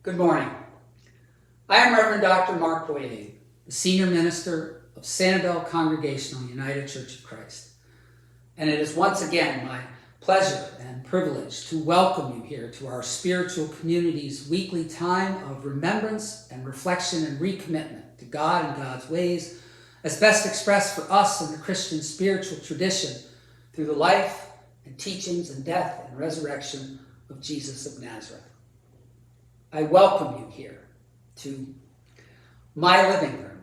Good morning. I am Reverend Dr. Mark Boyer, the Senior Minister of Sanibel Congregational United Church of Christ. And it is once again my pleasure and privilege to welcome you here to our spiritual community's weekly time of remembrance and reflection and recommitment to God and God's ways, as best expressed for us in the Christian spiritual tradition through the life and teachings and death and resurrection of Jesus of Nazareth. I welcome you here to my living room,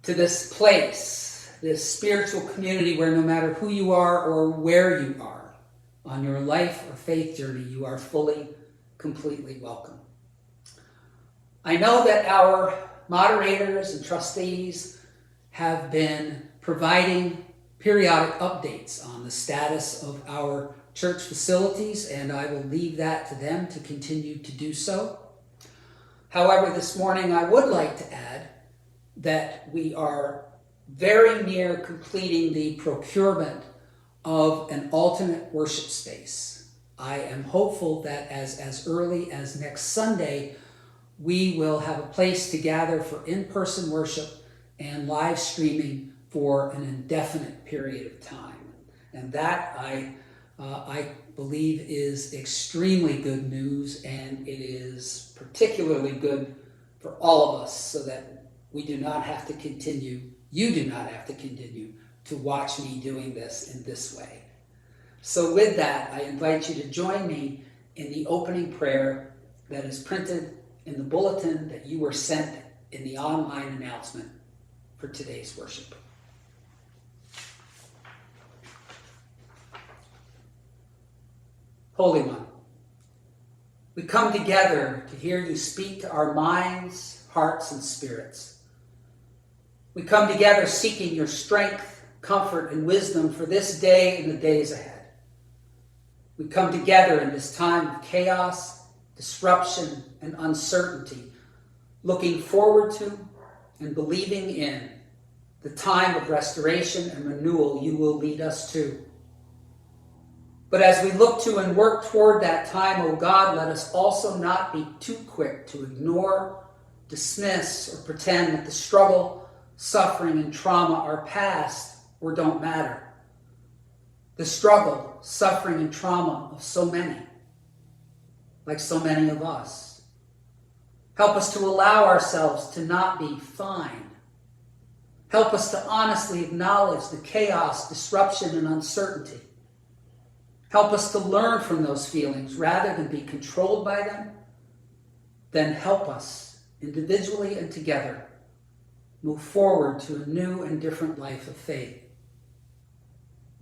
to this place, this spiritual community where no matter who you are or where you are on your life or faith journey, you are fully, completely welcome. I know that our moderators and trustees have been providing periodic updates on the status of our church facilities, and I will leave that to them to continue to do so. However, this morning I would like to add that we are very near completing the procurement of an alternate worship space. I am hopeful that as early as next Sunday, we will have a place to gather for in-person worship and live streaming for an indefinite period of time. And that I believe is extremely good news, and it is particularly good for all of us so that we do not have to continue, you do not have to continue to watch me doing this in this way. So with that, I invite you to join me in the opening prayer that is printed in the bulletin that you were sent in the online announcement for today's worship. Holy One, we come together to hear you speak to our minds, hearts, and spirits. We come together seeking your strength, comfort, and wisdom for this day and the days ahead. We come together in this time of chaos, disruption, and uncertainty, looking forward to and believing in the time of restoration and renewal you will lead us to. But as we look to and work toward that time, O God, let us also not be too quick to ignore, dismiss, or pretend that the struggle, suffering, and trauma are past or don't matter. The struggle, suffering, and trauma of so many, like so many of us. Help us to allow ourselves to not be fine. Help us to honestly acknowledge the chaos, disruption, and uncertainty. Help us to learn from those feelings rather than be controlled by them. Then help us, individually and together, move forward to a new and different life of faith.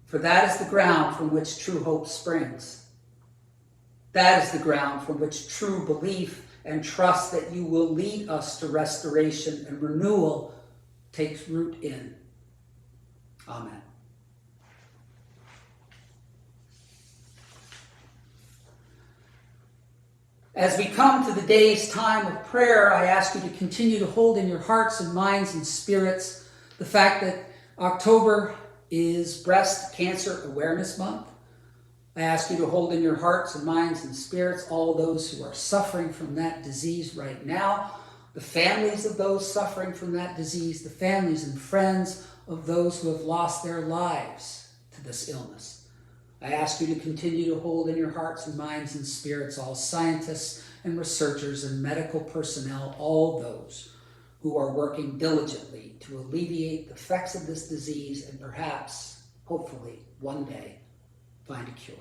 For that is the ground from which true hope springs. That is the ground from which true belief and trust that you will lead us to restoration and renewal takes root in. Amen. As we come to the day's time of prayer, I ask you to continue to hold in your hearts and minds and spirits the fact that October is Breast Cancer Awareness Month. I ask you to hold in your hearts and minds and spirits all those who are suffering from that disease right now, the families of those suffering from that disease, the families and friends of those who have lost their lives to this illness. I ask you to continue to hold in your hearts and minds and spirits all scientists and researchers and medical personnel, all those who are working diligently to alleviate the effects of this disease and perhaps, hopefully, one day, find a cure.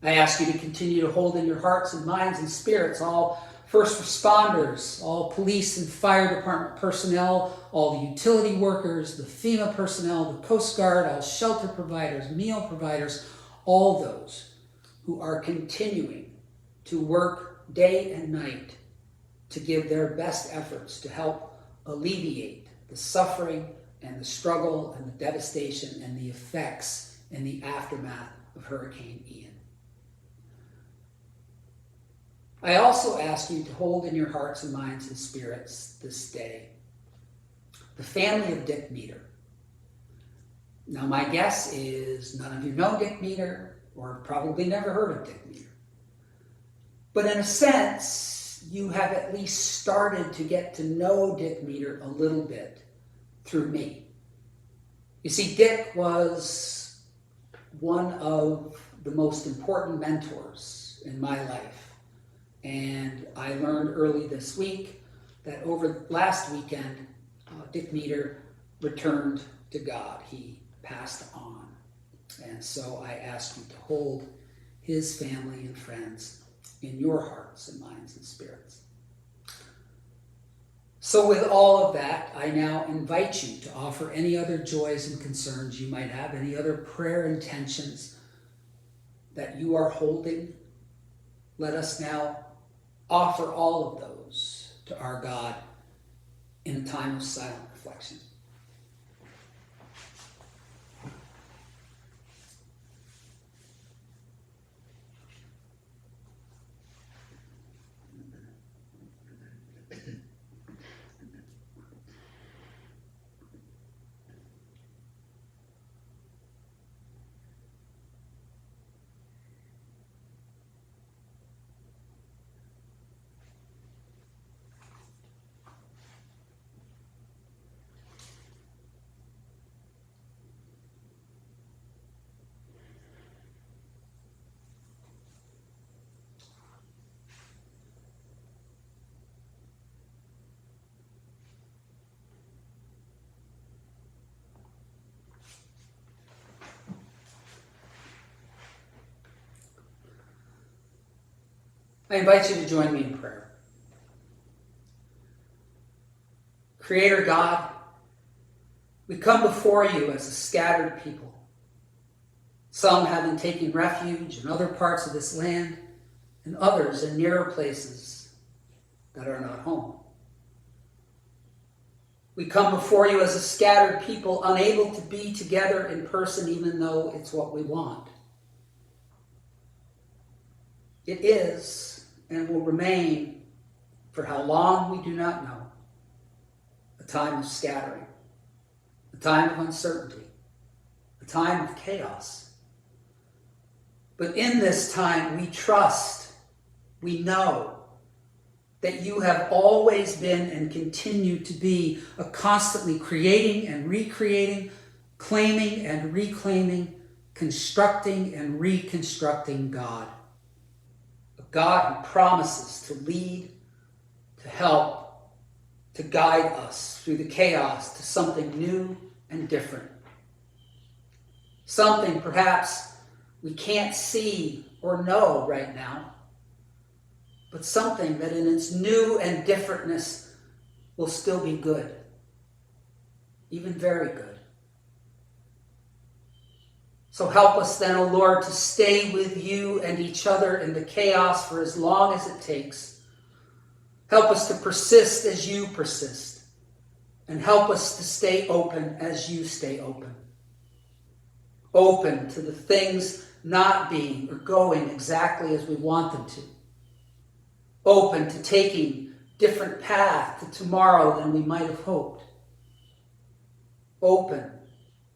I ask you to continue to hold in your hearts and minds and spirits all first responders, all police and fire department personnel, all the utility workers, the FEMA personnel, the Coast Guard, all shelter providers, meal providers, all those who are continuing to work day and night to give their best efforts to help alleviate the suffering and the struggle and the devastation and the effects and the aftermath of Hurricane Ian. I also ask you to hold in your hearts and minds and spirits this day the family of Dick Meter. Now, my guess is none of you know Dick Meter or probably never heard of Dick Meter. But in a sense, you have at least started to get to know Dick Meter a little bit through me. You see, Dick was one of the most important mentors in my life. And I learned early this week that over last weekend, Dick Meter returned to God. He passed on. And so I ask you to hold his family and friends in your hearts and minds and spirits. So with all of that, I now invite you to offer any other joys and concerns you might have, any other prayer intentions that you are holding. Let us now offer all of those to our God in a time of silent reflection. I invite you to join me in prayer. Creator God, we come before you as a scattered people, some having taken refuge in other parts of this land, and others in nearer places that are not home. We come before you as a scattered people, unable to be together in person, even though it's what we want. It is and will remain, for how long we do not know, a time of scattering, a time of uncertainty, a time of chaos. But in this time, we trust, we know that you have always been and continue to be a constantly creating and recreating, claiming and reclaiming, constructing and reconstructing God. A God who promises to lead, to help, to guide us through the chaos to something new and different. Something perhaps we can't see or know right now, but something that in its new and differentness will still be good, even very good. So help us then, O Lord, to stay with you and each other in the chaos for as long as it takes. Help us to persist as you persist, and help us to stay open as you stay open. Open to the things not being or going exactly as we want them to. Open to taking different path to tomorrow than we might have hoped. Open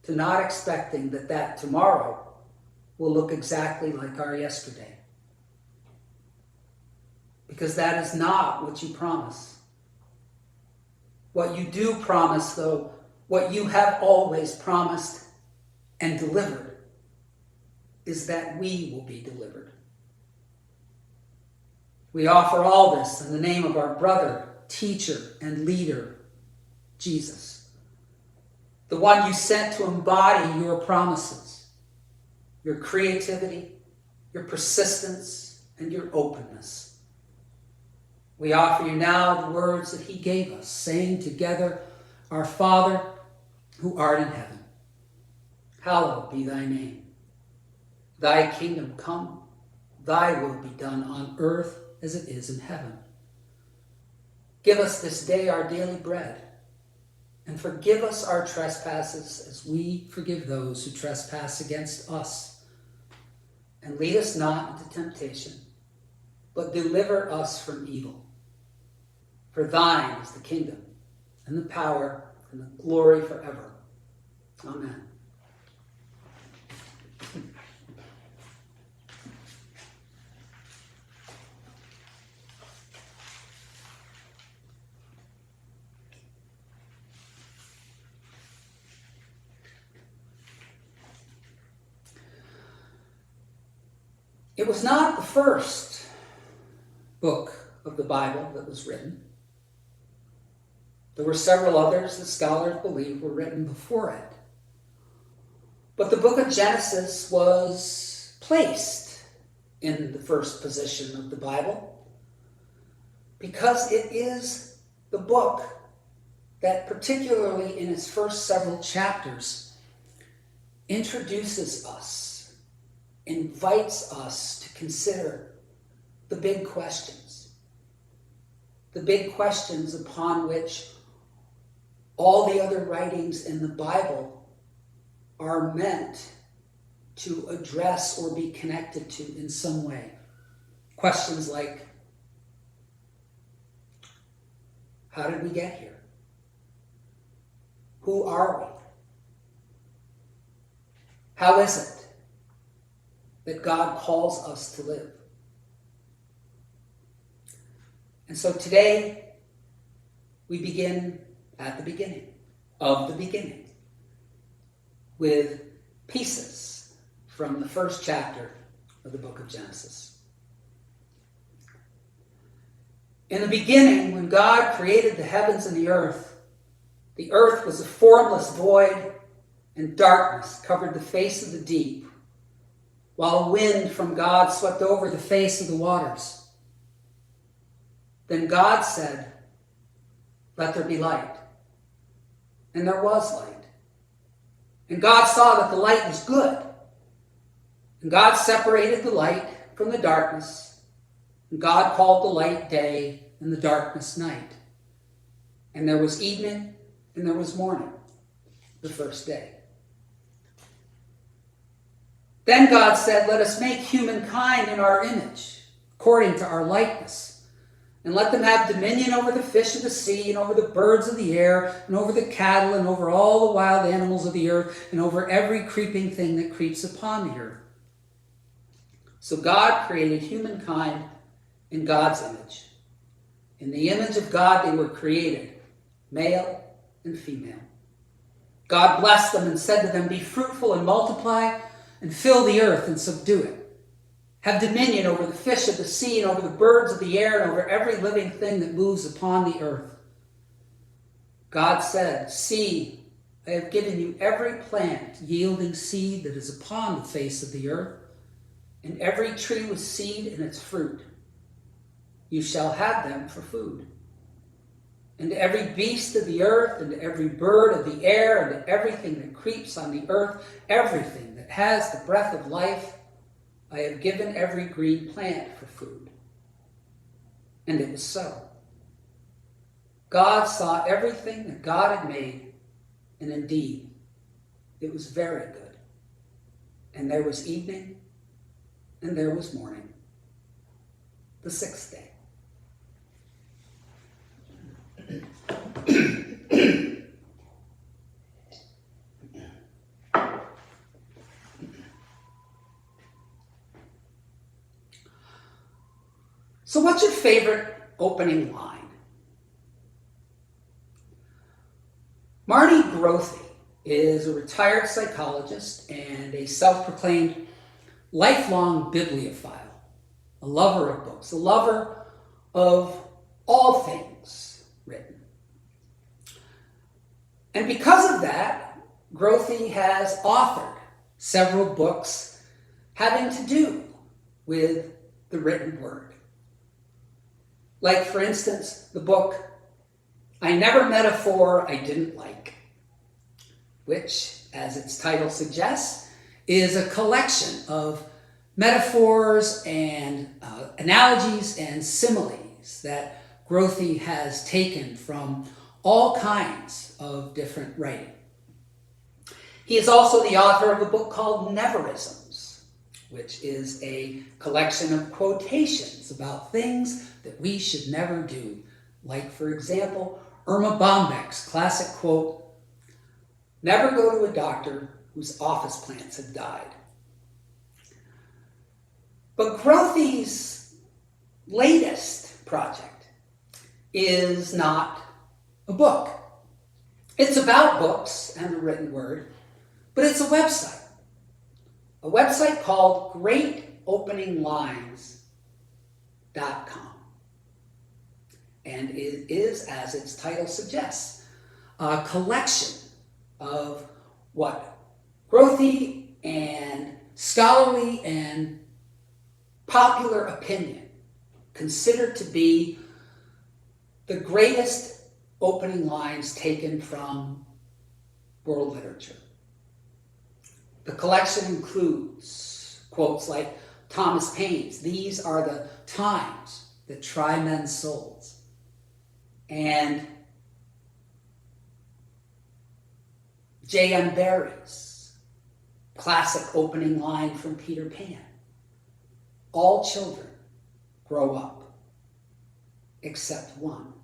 to not expecting that tomorrow will look exactly like our yesterday. Because that is not what you promise. What you do promise, though, what you have always promised and delivered, is that we will be delivered. We offer all this in the name of our brother, teacher, and leader, Jesus, the one you sent to embody your promises, your creativity, your persistence, and your openness. We offer you now the words that he gave us, saying together, Our Father, who art in heaven, hallowed be thy name. Thy kingdom come, thy will be done on earth as it is in heaven. Give us this day our daily bread, and forgive us our trespasses as we forgive those who trespass against us. And lead us not into temptation, but deliver us from evil. For thine is the kingdom, and the power, and the glory forever. Amen. It was not the first book of the Bible that was written. There were several others that scholars believe were written before it. But the book of Genesis was placed in the first position of the Bible because it is the book that, particularly in its first several chapters, introduces us, invites us to consider the big questions upon which all the other writings in the Bible are meant to address or be connected to in some way. Questions like, how did we get here? Who are we? How is it that God calls us to live? And so today, we begin at the beginning of the beginning with pieces from the first chapter of the book of Genesis. In the beginning, when God created the heavens and the earth was a formless void, and darkness covered the face of the deep, while a wind from God swept over the face of the waters. Then God said, "Let there be light." And there was light. And God saw that the light was good. And God separated the light from the darkness. And God called the light day and the darkness night. And there was evening and there was morning, the first day. Then God said, "Let us make humankind in our image, according to our likeness. And let them have dominion over the fish of the sea, and over the birds of the air, and over the cattle, and over all the wild animals of the earth, and over every creeping thing that creeps upon the earth." So God created humankind in God's image. In the image of God they were created, male and female. God blessed them and said to them, "Be fruitful and multiply, and fill the earth and subdue it. Have dominion over the fish of the sea, and over the birds of the air, and over every living thing that moves upon the earth." God said, "See, I have given you every plant yielding seed that is upon the face of the earth, and every tree with seed in its fruit. You shall have them for food. And to every beast of the earth, and to every bird of the air, and to everything that creeps on the earth, everything that has the breath of life, I have given every green plant for food." And it was so. God saw everything that God had made, and indeed, it was very good. And there was evening, and there was morning, the sixth day. So what's your favorite opening line? Marty Grothe is a retired psychologist and a self-proclaimed lifelong bibliophile, a lover of books, a lover of all things written. And because of that, Grothe has authored several books having to do with the written word. Like, for instance, the book, "I Never Met a Four I Didn't Like," which, as its title suggests, is a collection of metaphors and analogies and similes that Grothe has taken from all kinds of different writing. He is also the author of a book called Neverisms, which is a collection of quotations about things that we should never do. Like, for example, Irma Bombeck's classic quote, "Never go to a doctor whose office plants have died." But Grothe's latest project is not a book. It's about books and the written word, but it's a website called Great openinglines.com. And it is, as its title suggests, a collection of what growthy and scholarly and popular opinion considered to be the greatest opening lines taken from world literature. The collection includes quotes like Thomas Paine's, "These are the times that try men's souls," and J.M. Barrie's classic opening line from Peter Pan, "All children grow up, except one."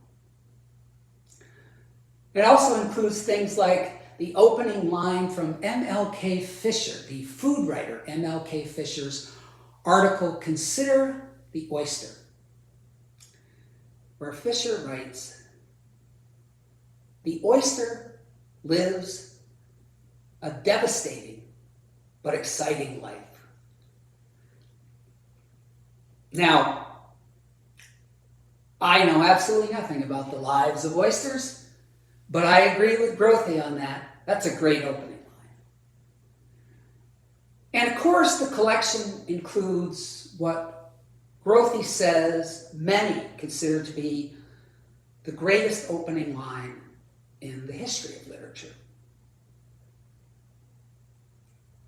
It also includes things like the opening line from M.L.K. Fisher, the food writer M.L.K. Fisher's article, "Consider the Oyster," where Fisher writes, "The oyster lives a devastating but exciting life." Now, I know absolutely nothing about the lives of oysters, but I agree with Grothe on that. That's a great opening line. And of course, the collection includes what Grothe says many consider to be the greatest opening line in the history of literature.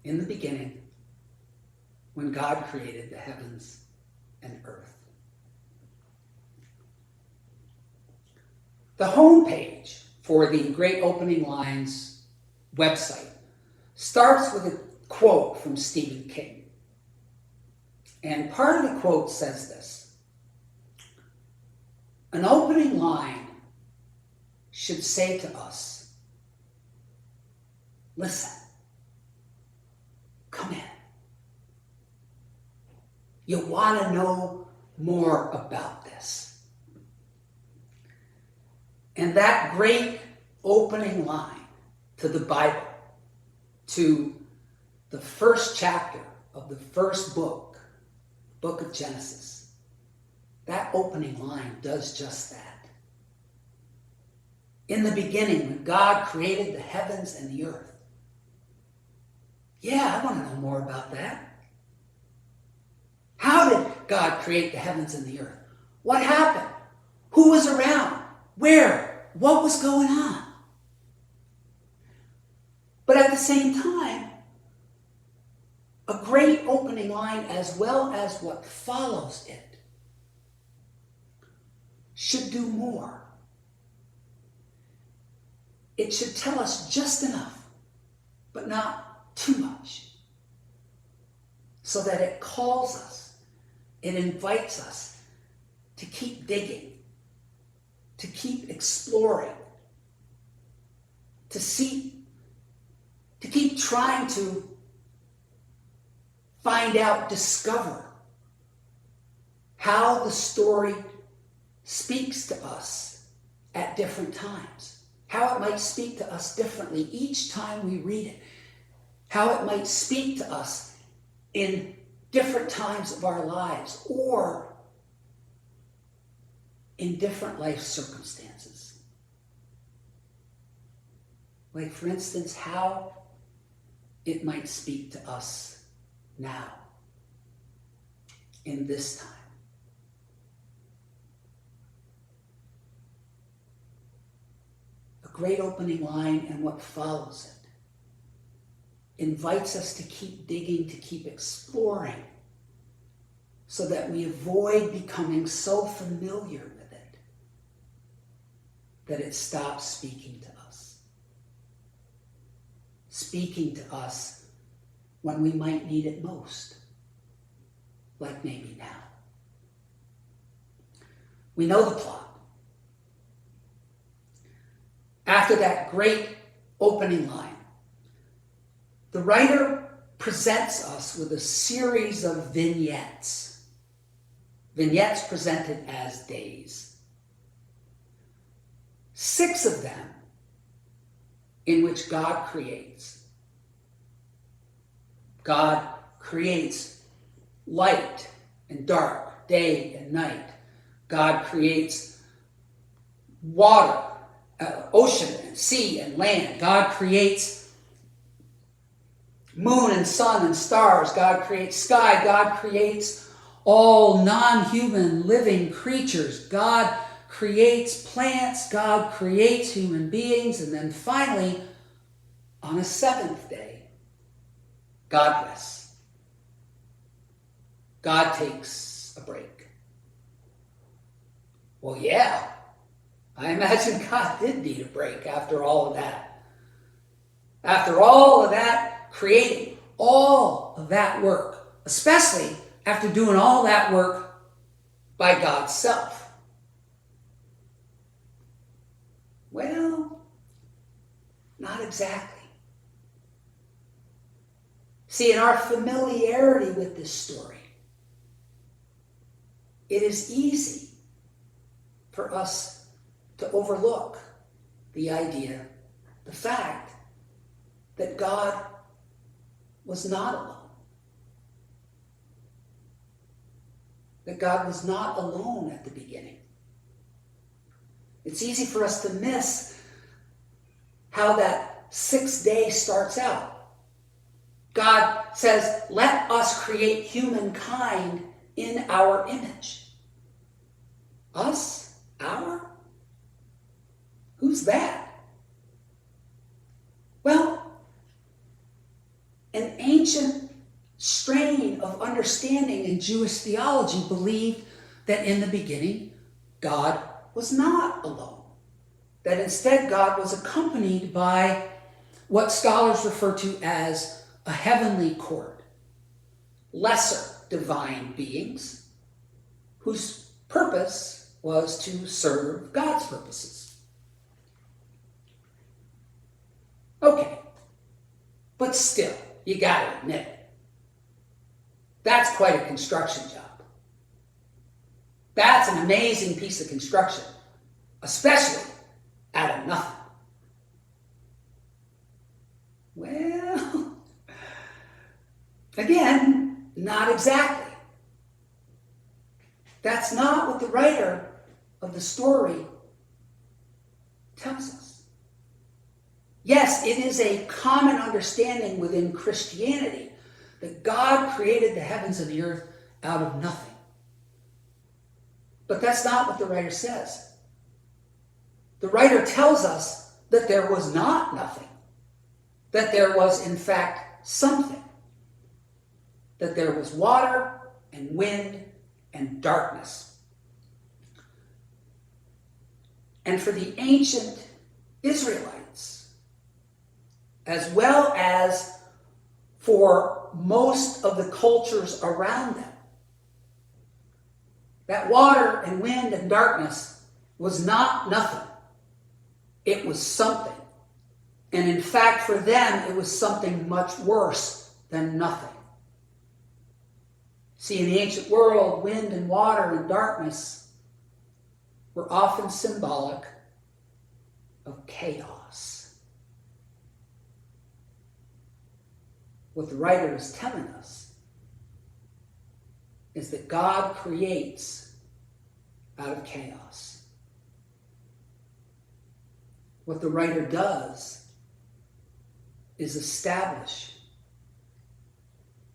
"In the beginning, when God created the heavens and earth." The homepage for the Great Opening Lines website starts with a quote from Stephen King. And part of the quote says this: "An opening line should say to us, 'Listen, come in. You want to know more about this.'" And that great opening line to the Bible, to the first chapter of the first book of Genesis, that opening line does just that. In the beginning, when God created the heavens and the earth. Yeah, I want to know more about that. How did God create the heavens and the earth? What happened? Who was around? Where? What was going on? But at the same time, a great opening line, as well as what follows it, should do more. It should tell us just enough, but not too much, so that it calls us, it invites us to keep digging, to keep exploring, to keep trying to find out, discover how the story speaks to us at different times, how it might speak to us differently each time we read it, how it might speak to us in different times of our lives or in different life circumstances. Like, for instance, how it might speak to us now, in this time. A great opening line and what follows it invites us to keep digging, to keep exploring, so that we avoid becoming so familiar with it that it stops speaking to us. Speaking to us when we might need it most, like maybe now. We know the plot. After that great opening line, the writer presents us with a series of vignettes. Vignettes presented as days. 6 of them in which God creates. God creates light and dark, day and night. God creates water, ocean and sea and land. God creates moon and sun and stars. God creates sky. God creates all non-human living creatures. God creates plants. God creates human beings. And then finally, on a seventh day, God rests. God takes a break. Well, yeah, I imagine God did need a break after all of that. After all of that creating, all of that work, especially after doing all that work by God's self. Well, not exactly. See, in our familiarity with this story, it is easy for us to overlook the idea, the fact that God was not alone. That God was not alone at the beginning. It's easy for us to miss how that sixth day starts out. God says, let us create humankind in our image. Us? Our? Who's that? Well, an ancient strain of understanding in Jewish theology believed that in the beginning, God was not alone. That instead, God was accompanied by what scholars refer to as a heavenly court, lesser divine beings whose purpose was to serve God's purposes. Okay, but still, you gotta admit, that's quite a construction job. That's an amazing piece of construction, especially out of nothing. Well, again, not exactly. That's not what the writer of the story tells us. Yes, it is a common understanding within Christianity that God created the heavens and the earth out of nothing. But that's not what the writer says. The writer tells us that there was not nothing, that there was, in fact, something, that there was water and wind and darkness. And for the ancient Israelites, as well as for most of the cultures around them, that water and wind and darkness was not nothing. It was something. And in fact, for them, it was something much worse than nothing. See, in the ancient world, wind and water and darkness were often symbolic of chaos. What the writer is telling us is that God creates out of chaos. What the writer does is establish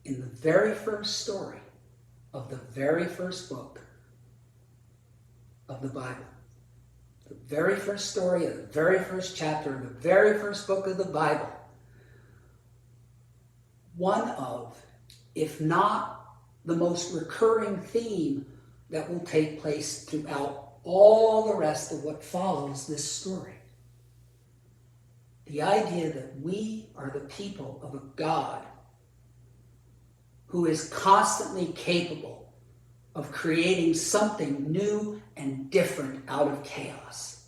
in the very first story of the very first book of the Bible, the very first story of the very first chapter of the very first book of the Bible, one of, if not the most recurring theme that will take place throughout all the rest of what follows this story. The idea that we are the people of a God who is constantly capable of creating something new and different out of chaos.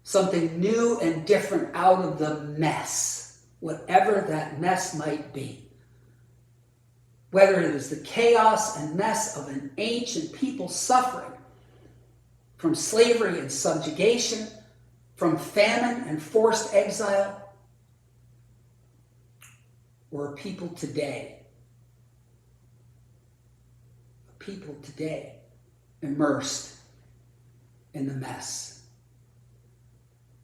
Something new and different out of the mess, whatever that mess might be. Whether it is the chaos and mess of an ancient people suffering from slavery and subjugation, from famine and forced exile, or people today people today immersed in the mess,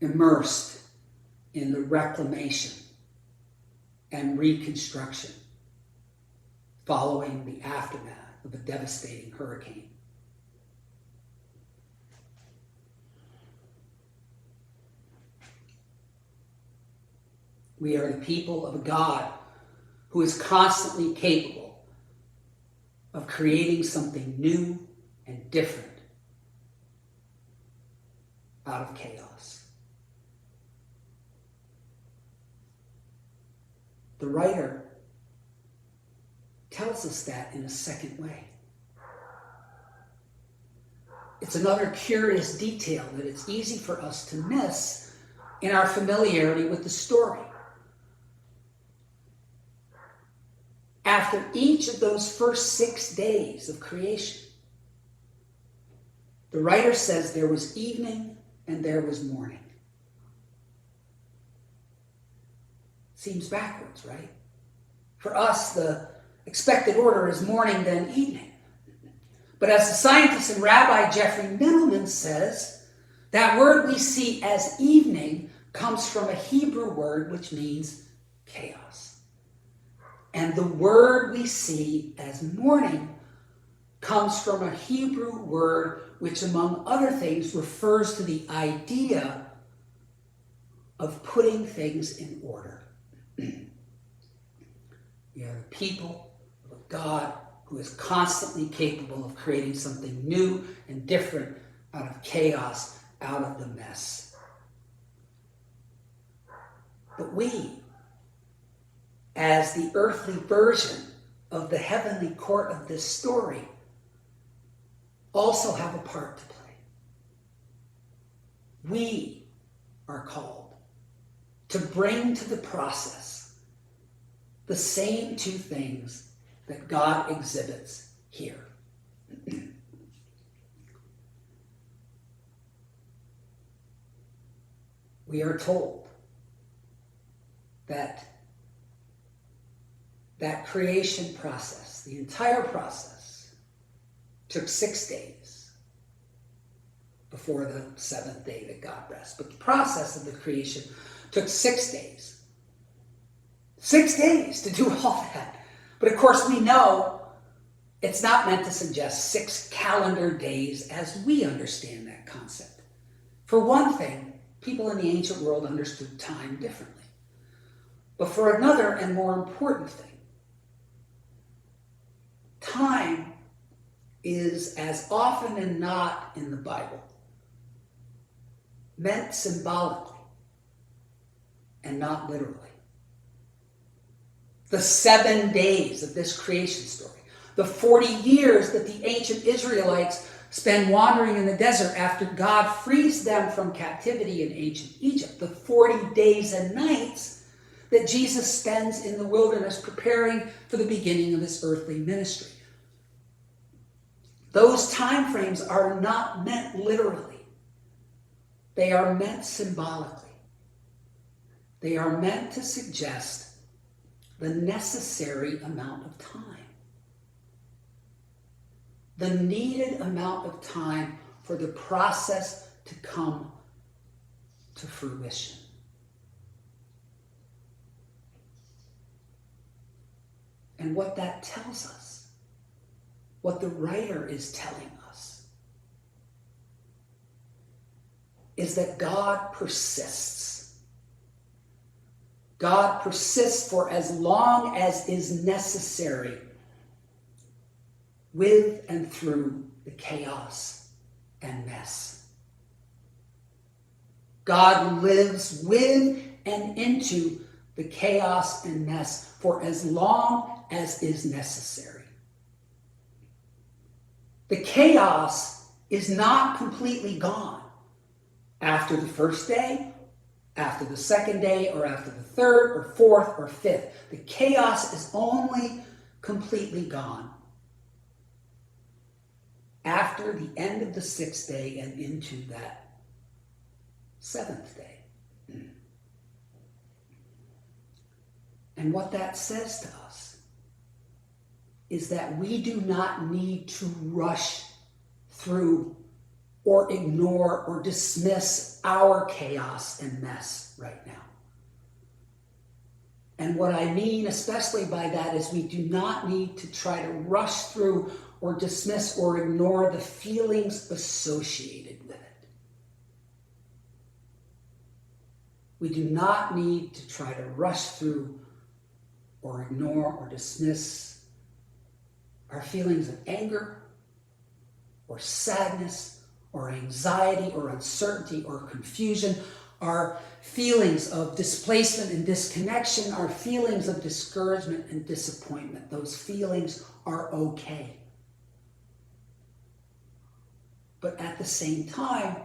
immersed in the reclamation and reconstruction following the aftermath of a devastating hurricane. We are the people of a God who is constantly capable of creating something new and different out of chaos. The writer tells us that in a second way. It's another curious detail that it's easy for us to miss in our familiarity with the story. After each of those first 6 days of creation, the writer says there was evening and there was morning. Seems backwards, right? For us, the expected order is morning, then evening. But as the scientist and Rabbi Jeffrey Middleman says, that word we see as evening comes from a Hebrew word which means chaos. And the word we see as morning comes from a Hebrew word which, among other things, refers to the idea of putting things in order. We are the people of a God who is constantly capable of creating something new and different out of chaos, out of the mess. But we, as the earthly version of the heavenly court of this story, also have a part to play. We are called to bring to the process the same two things that God exhibits here. We are told that creation process, the entire process, took 6 days before the seventh day that God rests. But the process of the creation took 6 days. 6 days to do all that. But of course we know it's not meant to suggest 6 calendar days as we understand that concept. For one thing, people in the ancient world understood time differently. But for another and more important thing, time is, as often and not in the Bible, meant symbolically and not literally. The 7 days of this creation story, the 40 years that the ancient Israelites spend wandering in the desert after God frees them from captivity in ancient Egypt, the 40 days and nights that Jesus spends in the wilderness preparing for the beginning of his earthly ministry. Those time frames are not meant literally. They are meant symbolically. They are meant to suggest the necessary amount of time. The needed amount of time for the process to come to fruition. And what that tells us, what the writer is telling us, is that God persists. God persists for as long as is necessary with and through the chaos and mess. God lives with and into the chaos and mess for as long as is necessary. The chaos is not completely gone after the first day, after the second day, or after the third, or fourth, or fifth. The chaos is only completely gone after the end of the 6th day and into that 7th day. And what that says to us is that we do not need to rush through or ignore or dismiss our chaos and mess right now. And what I mean especially by that is we do not need to try to rush through or dismiss or ignore the feelings associated with it. We do not need to try to rush through or ignore or dismiss our feelings of anger or sadness or anxiety or uncertainty or confusion, our feelings of displacement and disconnection, our feelings of discouragement and disappointment. Those feelings are okay. But at the same time,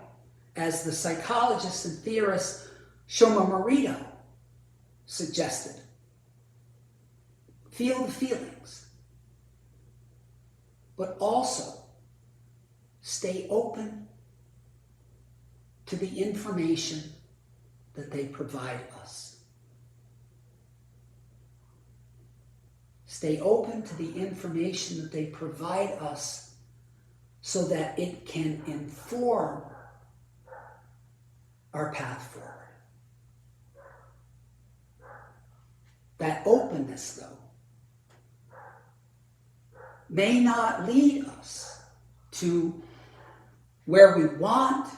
as the psychologist and theorist Shoma Morito suggested, feel the feelings, but also stay open to the information that they provide us. Stay open to the information that they provide us so that it can inform our path forward. That openness, though, may not lead us to where we want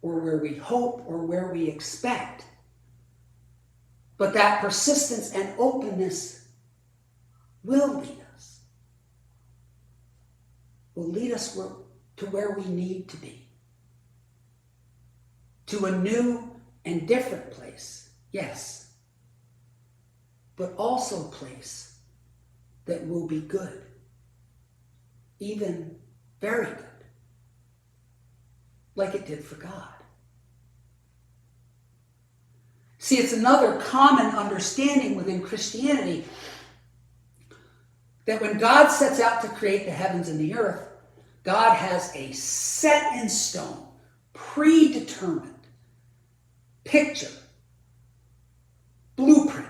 or where we hope or where we expect. But that persistence and openness will lead us. Will lead us to where we need to be. To a new and different place, yes. But also a place that will be good. Even very good. Like it did for God. See, it's another common understanding within Christianity that when God sets out to create the heavens and the earth, God has a set in stone, predetermined picture, blueprint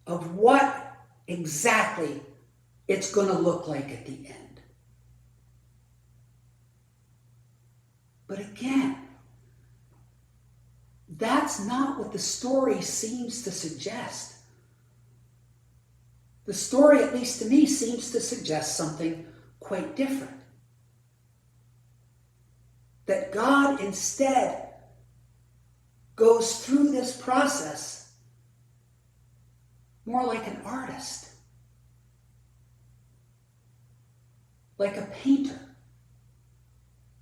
of what exactly it's going to look like at the end. But again, that's not what the story seems to suggest. The story, at least to me, seems to suggest something quite different. That God instead goes through this process more like an artist, like a painter,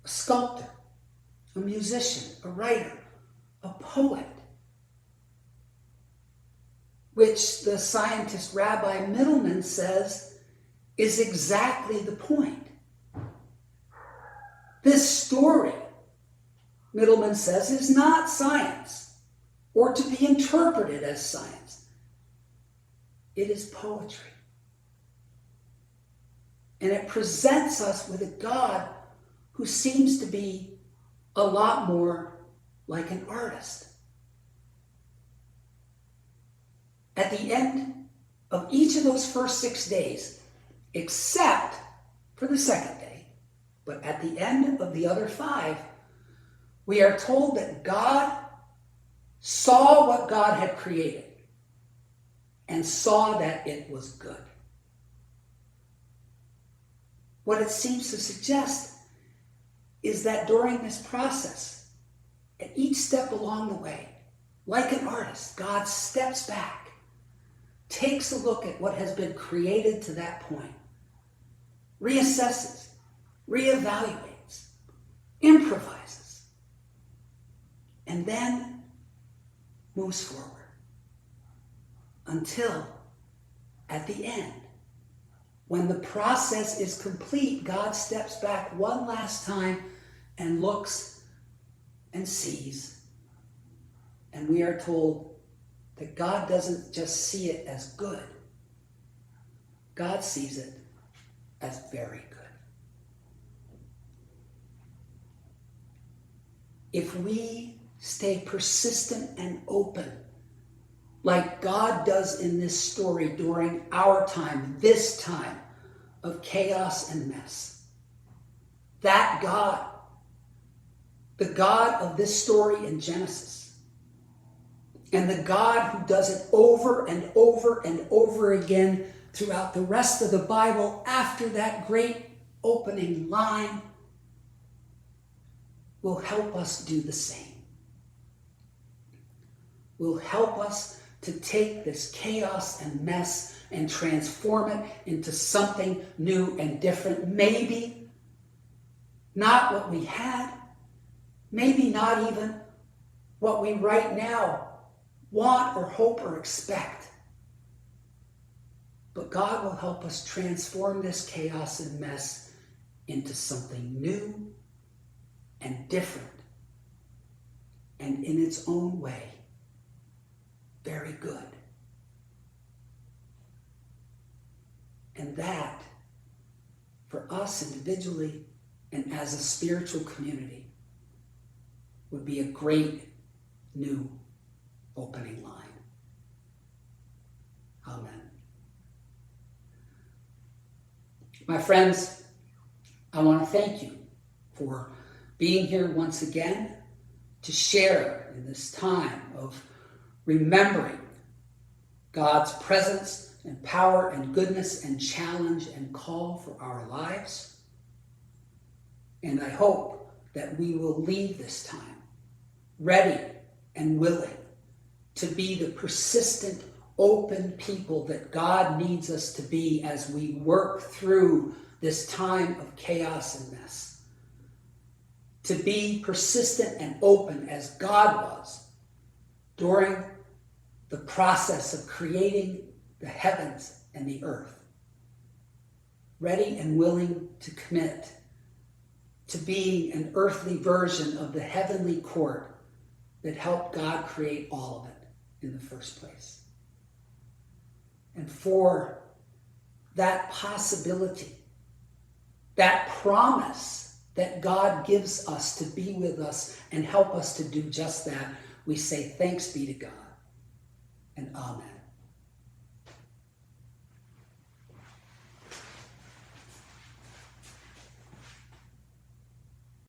a sculptor, a musician, a writer, a poet, which the scientist Rabbi Middleman says is exactly the point. This story, Middleman says, is not science or to be interpreted as science. It is poetry. And it presents us with a God who seems to be a lot more like an artist. At the end of each of those first 6 days, except for the second day, but at the end of the other 5, we are told that God saw what God had created and saw that it was good. What it seems to suggest is that during this process, at each step along the way, like an artist, God steps back, takes a look at what has been created to that point, reassesses, reevaluates, improvises, and then moves forward until at the end, when the process is complete, God steps back one last time and looks and sees. And we are told that God doesn't just see it as good. God sees it as very good. If we stay persistent and open, like God does in this story during our time, this time of chaos and mess. That God, the God of this story in Genesis, and the God who does it over and over and over again throughout the rest of the Bible after that great opening line, will help us do the same. Will help us to take this chaos and mess and transform it into something new and different. Maybe not what we had, maybe not even what we right now want or hope or expect. But God will help us transform this chaos and mess into something new and different, and in its own way, very good. And that, for us individually and as a spiritual community, would be a great new opening line. Amen. My friends, I want to thank you for being here once again to share in this time of remembering God's presence and power and goodness and challenge and call for our lives. And I hope that we will leave this time ready and willing to be the persistent, open people that God needs us to be as we work through this time of chaos and mess. To be persistent and open as God was during the process of creating the heavens and the earth. Ready and willing to commit to being an earthly version of the heavenly court that helped God create all of it in the first place. And for that possibility, that promise that God gives us to be with us and help us to do just that, we say thanks be to God and amen.